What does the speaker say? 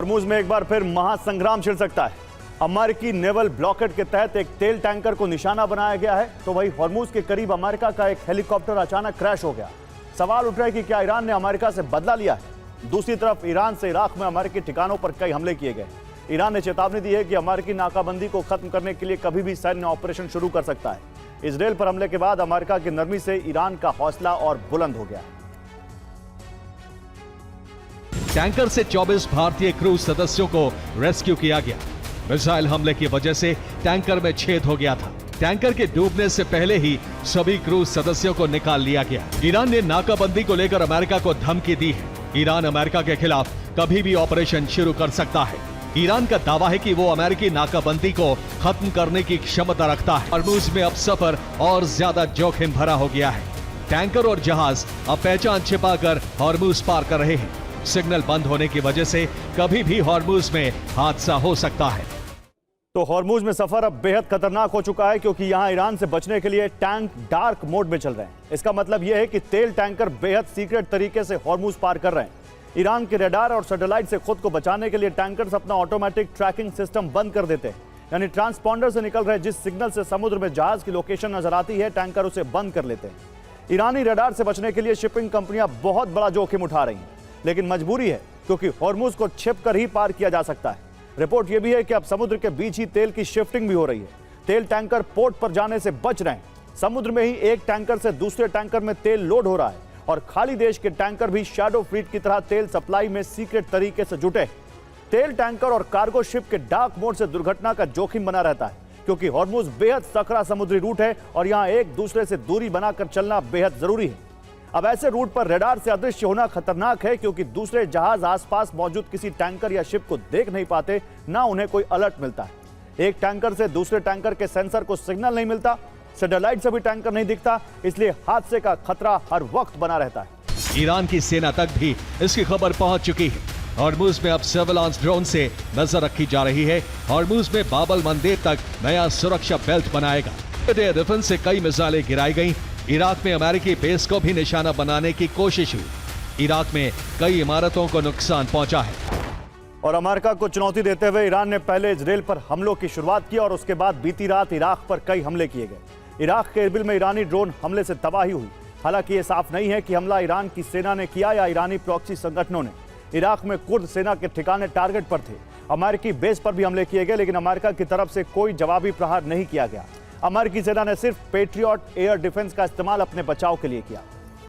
Hormuz में एक बार फिर महासंग्राम छिड़ सकता है। अमेरिकी नेवल ब्लॉकेड के तहत एक तेल टैंकर को निशाना बनाया गया है, तो वही हॉर्मुज के करीब अमेरिका का एक हेलीकॉप्टर अचानक क्रैश हो गया। सवाल उठ रहा है कि क्या ईरान ने अमेरिका से बदला लिया है। दूसरी तरफ ईरान से इराक में अमेरिकी ठिकानों पर कई हमले किए गए। ईरान ने चेतावनी दी है कि अमेरिकी नाकाबंदी को खत्म करने के लिए कभी भी सैन्य ऑपरेशन शुरू कर सकता है। इजरायल पर हमले के बाद अमेरिका की नरमी से ईरान का हौसला और बुलंद हो गया है। टैंकर से 24 भारतीय क्रूज सदस्यों को रेस्क्यू किया गया। मिसाइल हमले की वजह से टैंकर में छेद हो गया था। टैंकर के डूबने से पहले ही सभी क्रूज सदस्यों को निकाल लिया गया। ईरान ने नाकाबंदी को लेकर अमेरिका को धमकी दी है। ईरान अमेरिका के खिलाफ कभी भी ऑपरेशन शुरू कर सकता है। ईरान का दावा है कि वो अमेरिकी नाकाबंदी को खत्म करने की क्षमता रखता है। हॉर्मुज में अब सफर और ज्यादा जोखिम भरा हो गया है। टैंकर और जहाज अब पहचान छिपाकर हॉर्मुज पार कर रहे हैं। सिग्नल बंद होने की वजह से कभी भी हॉर्मुज में हादसा हो सकता है। तो हॉर्मुज में सफर अब बेहद खतरनाक हो चुका है, क्योंकि यहां ईरान से बचने के लिए टैंक डार्क मोड में चल रहे हैं। इसका मतलब यह है कि तेल टैंकर बेहद सीक्रेट तरीके से हॉर्मुज पार कर रहे हैं। ईरान के रडार और सैटेलाइट से खुद को बचाने के लिए टैंकर्स अपना ऑटोमेटिक ट्रैकिंग सिस्टम बंद कर देते हैं। यानी ट्रांसपॉन्डर से निकल रहे जिस सिग्नल से समुद्र में जहाज की लोकेशन नजर आती है, टैंकर उसे बंद कर लेते हैं। ईरानी रडार से बचने के लिए शिपिंग कंपनियां बहुत बड़ा जोखिम उठा रही हैं, लेकिन मजबूरी है, क्योंकि हॉर्मुज को छिपकर ही पार किया जा सकता है। रिपोर्ट यह भी है कि अब समुद्र के बीच ही तेल की शिफ्टिंग भी हो रही है। तेल टैंकर पोर्ट पर जाने से बच रहे हैं। समुद्र में ही एक टैंकर से दूसरे टैंकर में तेल लोड हो रहा है, और खाली देश के टैंकर भी शैडो फ्लीट की तरह तेल सप्लाई में सीक्रेट तरीके से जुटे। तेल टैंकर और कार्गो शिप के डार्क मोड से दुर्घटना का जोखिम बना रहता है, क्योंकि हॉर्मुज बेहद सकरा समुद्री रूट है और यहां एक दूसरे से दूरी बनाकर चलना बेहद जरूरी है। अब ऐसे रूट पर रडार से अदृश्य होना खतरनाक है, क्योंकि दूसरे जहाज आसपास मौजूद किसी टैंकर या शिप को देख नहीं पाते, ना उन्हें कोई अलर्ट मिलता है। एक टैंकर से दूसरे टैंकर के सेंसर को सिग्नल नहीं मिलता, सैटेलाइट से भी टैंकर नहीं दिखता, इसलिए हादसे का खतरा हर वक्त बना रहता है। ईरान की सेना तक भी इसकी खबर पहुंच चुकी है। हॉर्मुज में अब सर्वेलांस ड्रोन से नजर रखी जा रही है। हॉर्मुज में बाबल मंदेर तक नया सुरक्षा बेल्ट बनाएगा। एयर डिफेंस से कई मिसाइलें गिराई गई। इराक में अमेरिकी बेस को भी निशाना बनाने की कोशिश हुई। इराक में कई इमारतों को नुकसान पहुंचा है। और अमेरिका को चुनौती देते हुए ईरान ने पहले इजरायल पर हमलों की शुरुआत की, और उसके बाद बीती रात इराक पर कई हमले किए गए। इराक के इरबिल में ईरानी ड्रोन हमले से तबाही हुई। हालांकि यह साफ नहीं है कि हमला ईरान की सेना ने किया या ईरानी प्रॉक्सी संगठनों ने। इराक में कुर्द सेना के ठिकाने टारगेट पर थे। अमेरिकी बेस पर भी हमले किए गए, लेकिन अमेरिका की तरफ से कोई जवाबी प्रहार नहीं किया गया। अमेरिकी सेना ने सिर्फ पेट्रियट एयर डिफेंस का इस्तेमाल अपने बचाव के लिए किया।